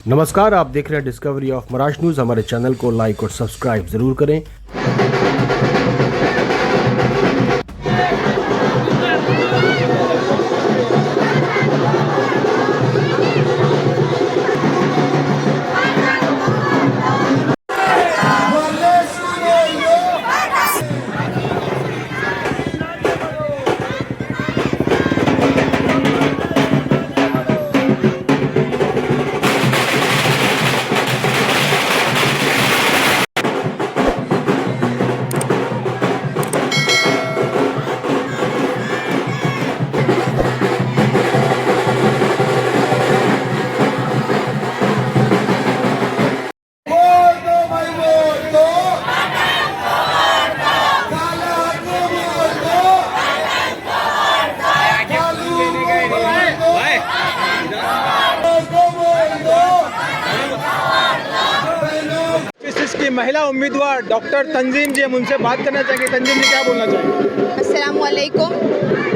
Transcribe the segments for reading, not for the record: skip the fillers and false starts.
नमस्कार, आप देख रहे हैं डिस्कवरी ऑफ महाराष्ट्र न्यूज़। हमारे चैनल को लाइक और सब्सक्राइब जरूर करें। की महिला उम्मीदवार डॉक्टर तंजीम जी, हम उनसे बात करना चाहेंगे। तंजीम जी, क्या बोलना चाहेंगे? अस्सलामुअलैकुम।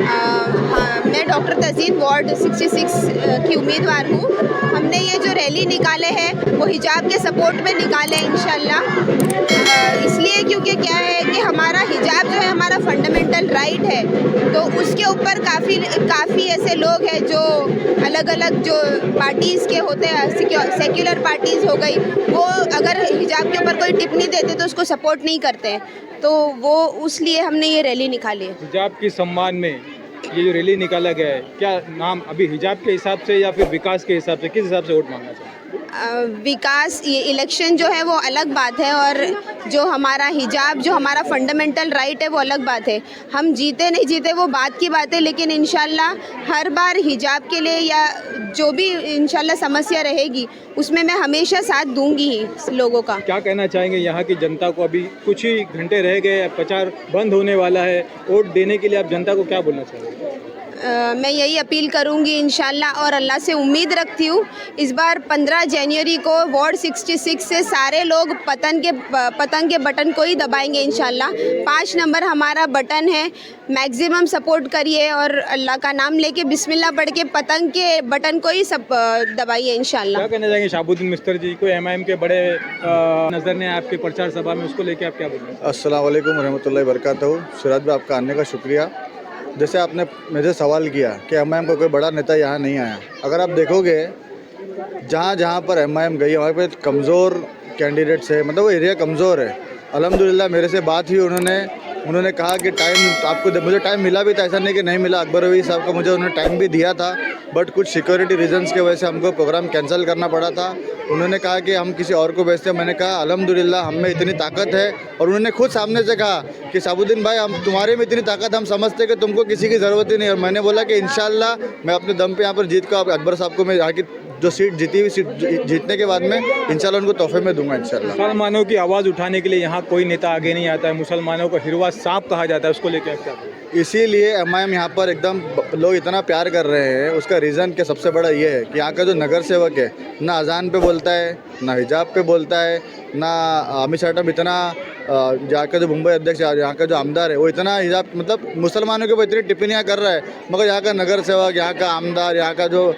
हाँ, मैं डॉक्टर तंजीम वार्ड 66 की उम्मीदवार हूँ। हमने ये जो रैली निकाले हैं वो हिजाब के सपोर्ट में निकाले हैं इंशाल्लाह। इसलिए क्योंकि क्या है कि हमारा हिजाब जो है हमारा फंडामेंटल राइट है, तो उसके ऊपर काफ़ी ऐसे लोग हैं जो अलग अलग जो पार्टीज़ के होते हैं, सेक्युलर पार्टीज़ हो गई, वो अगर हिजाब के ऊपर कोई टिप्पणी देते तो उसको सपोर्ट नहीं करते हैं। तो वो उसलिए हमने ये रैली निकाली है। हिजाब के सम्मान में ये जो रैली निकाला गया है, क्या नाम अभी हिजाब के हिसाब से या फिर विकास के हिसाब से, किस हिसाब से वोट मांगना चाहिए? विकास, ये इलेक्शन जो है वो अलग बात है, और जो हमारा हिजाब जो हमारा फंडामेंटल राइट है वो अलग बात है। हम जीते नहीं जीते वो बात की बात है, लेकिन इंशाल्लाह हर बार हिजाब के लिए या जो भी इंशाल्लाह समस्या रहेगी उसमें मैं हमेशा साथ दूंगी ही लोगों का। क्या कहना चाहेंगे यहाँ की जनता को? अभी कुछ ही घंटे रह गए, प्रचार बंद होने वाला है, वोट देने के लिए आप जनता को क्या बोलना चाहेंगे? मैं यही अपील करूंगी इंशाल्लाह, और अल्लाह से उम्मीद रखती हूँ इस बार 15 जनवरी को वार्ड 66 से सारे लोग पतंग के बटन को ही दबाएंगे इंशाल्लाह। 5 नंबर हमारा बटन है, मैक्सिमम सपोर्ट करिए और अल्लाह का नाम लेके बिस्मिल्लाह पढ़ के पतंग के बटन को ही सब दबाइए इंशाल्लाह। क्या कहना चाहेंगे शहाबुद्दीन मिस्टर जी को? एमआईएम के बड़े नजर ने आपके प्रचार सभा में, उसको लेके आप क्या बोल रहे हैं? अस्सलाम वालेकुम रहमतुल्लाहि बरकातहू। सिराज भाई, आपका आने का शुक्रिया। जैसे आपने मुझे सवाल किया कि एमआईएम का कोई बड़ा नेता यहाँ नहीं आया, अगर आप देखोगे जहाँ जहाँ पर एमआईएम गई वहाँ पे कमज़ोर कैंडिडेट्स है, मतलब वो एरिया कमज़ोर है। अल्हम्दुलिल्लाह मेरे से बात हुई, उन्होंने कहा कि टाइम आपको मुझे टाइम मिला भी था, ऐसा नहीं कि नहीं मिला। अकबर रवी साहब का मुझे उन्होंने टाइम भी दिया था, बट कुछ सिक्योरिटी रीजंस की वजह से हमको प्रोग्राम कैंसिल करना पड़ा था। उन्होंने कहा कि हम किसी और को भेजते हैं। मैंने कहा अल्हम्दुलिल्लाह हम में इतनी ताकत है, और उन्होंने खुद सामने से कहा कि शहाबुद्दीन भाई, हम तुम्हारे में इतनी ताकत, हम समझते हैं कि तुमको किसी की ज़रूरत ही नहीं। और मैंने बोला कि इंशाल्लाह मैं अपने दम पे यहाँ पर जीत कर अकबर साहब को मैं यहाँ की जो सीट जीतने के बाद में इंशाल्लाह उनको तोहफे में दूंगा इंशाल्लाह। मुसलमानों की आवाज़ उठाने के लिए यहाँ कोई नेता आगे नहीं आता है, मुसलमानों को हिरवा सांप कहा जाता है, उसको लेकर आप क्या? इसीलिए एमआईएम यहाँ पर एकदम लोग इतना प्यार कर रहे हैं। उसका रीज़न के सबसे बड़ा ये है कि यहाँ का जो नगर सेवक है ना अजान पे बोलता है, ना हिजाब पे बोलता है, ना अमित शाह इतना यहाँ का जो मुंबई अध्यक्ष यहाँ का जो आमदार है वो इतना हिजाब, मतलब मुसलमानों के ऊपर इतनी टिप्पणियाँ कर रहा है, मगर यहाँ का नगर सेवक, यहाँ का आमदार, यहाँ का जो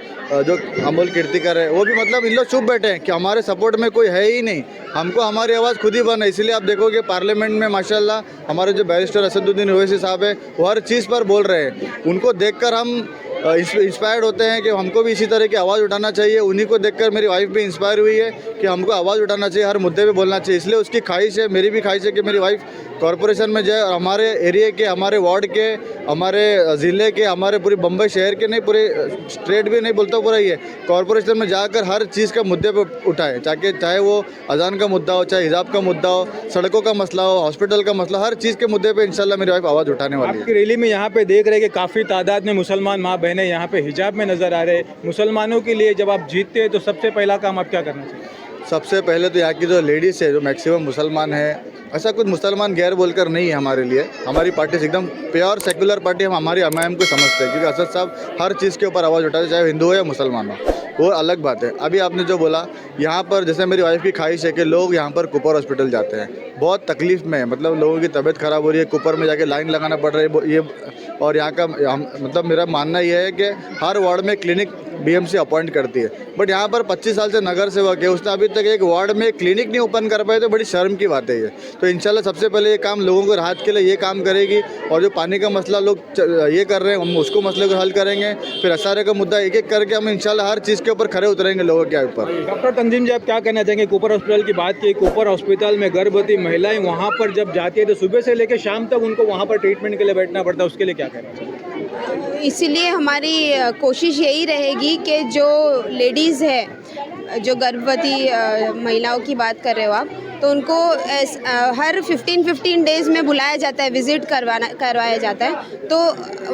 अमोल कीर्तिकर है, वो भी मतलब इन लोग चुप बैठे हैं कि हमारे सपोर्ट में कोई है ही नहीं, हमको हमारी आवाज़ खुद ही बन है। इसीलिए आप देखोगे पार्लियामेंट में माशाल्लाह हमारे जो बैरिस्टर असदुद्दीन ओवैसी साहब है वो हर चीज़ पर बोल रहे हैं। उनको देखकर हम इंस्पायर्ड होते हैं कि हमको भी इसी तरह की आवाज़ उठाना चाहिए। उन्हीं को देखकर मेरी वाइफ भी इंस्पायर हुई है कि हमको आवाज़ उठाना चाहिए, हर मुद्दे पे बोलना चाहिए। इसलिए उसकी ख्वाहिश है, मेरी भी ख्वाहिश है कि मेरी वाइफ कॉरपोरेशन में जाए और हमारे एरिया के, हमारे वार्ड के, हमारे ज़िले के, हमारे पूरे बम्बई शहर के नहीं, पूरे स्टेट भी नहीं बोलता पूरा ये कॉरपोरेशन में जाकर हर चीज़ का मुद्दे पे उठाए, ताकि चाहे वो अजान का मुद्दा हो, चाहे हिजाब का मुद्दा हो, सड़कों का मसला हो, हॉस्पिटल का मसला, हर चीज़ के मुद्दे पे इंशाल्लाह मेरी वाइफ आवाज़ उठाने वाली है। आपकी रैली में यहाँ पे देख रहे हैं कि काफ़ी तादाद में मुसलमान माँ बहनें यहाँ पे हिजाब में नज़र आ रहे हैं। मुसलमानों के लिए जब आप जीतते हैं तो सबसे पहला काम आप क्या करना चाहिए? सबसे पहले तो यहाँ की जो लेडीज़ है, जो मैक्सिमम मुसलमान है, ऐसा कुछ मुसलमान गैर बोलकर नहीं है हमारे लिए। हमारी पार्टी एकदम प्योर सेकुलर पार्टी, हम हमारी एमआईएम को समझते हैं, क्योंकि असद साहब हर चीज़ के ऊपर आवाज़ उठाते हैं, चाहे हिंदू हो या मुसलमान हो, वो अलग बात है। अभी आपने जो बोला, यहाँ पर जैसे मेरी वाइफ की ख्वाहिश है कि लोग यहाँ पर कुपर हॉस्पिटल जाते हैं, बहुत तकलीफ़ में, मतलब लोगों की तबीयत ख़राब हो रही है, कुपर में जाके लाइन लगाना पड़ रही है ये। और यहाँ का मतलब मेरा मानना ये है कि हर वार्ड में क्लिनिक BMC अपॉइंट करती है। बट यहाँ पर 25 साल से नगर सेवक है, उसने अभी तक एक वार्ड में क्लिनिक नहीं ओपन कर पाए, तो बड़ी शर्म की बात है ये। तो इंशाल्लाह सबसे पहले ये काम लोगों को राहत के लिए ये काम करेगी, और जो पानी का मसला लोग ये कर रहे हैं हम उसको मसले को हल करेंगे। फिर SRA का मुद्दा एक एक करके हम इंशाल्लाह हर चीज़ के ऊपर खड़े उतरेंगे लोगों के ऊपर। डॉक्टर तंजीम जी, आप क्या कहना चाहेंगे? कूपर हॉस्पिटल की बात की, कूपर हॉस्पिटल में गर्भवती महिलाएं वहाँ पर जब जाती है तो सुबह से लेकर शाम तक उनको वहाँ पर ट्रीटमेंट के लिए बैठना पड़ता है, उसके लिए क्या कहना चाहिए? इसीलिए हमारी कोशिश यही रहेगी कि जो लेडीज़ है, जो गर्भवती महिलाओं की बात कर रहे हो आप, तो उनको हर 15 डेज़ में बुलाया जाता है, विज़िट करवाया जाता है। तो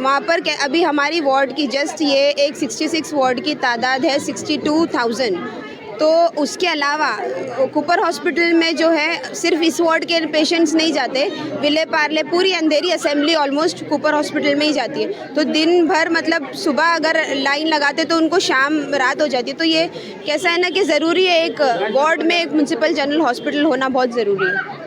वहाँ पर अभी हमारी वार्ड की जस्ट ये एक 66 वार्ड की तादाद है 62,000। तो उसके अलावा कूपर हॉस्पिटल में जो है सिर्फ इस वार्ड के पेशेंट्स नहीं जाते, विले पार्ले पूरी अंधेरी असेंबली ऑलमोस्ट कूपर हॉस्पिटल में ही जाती है। तो दिन भर मतलब सुबह अगर लाइन लगाते तो उनको शाम रात हो जाती है। तो ये कैसा है ना कि ज़रूरी है, एक वार्ड में एक म्यूनसिपल जनरल हॉस्पिटल होना बहुत ज़रूरी है।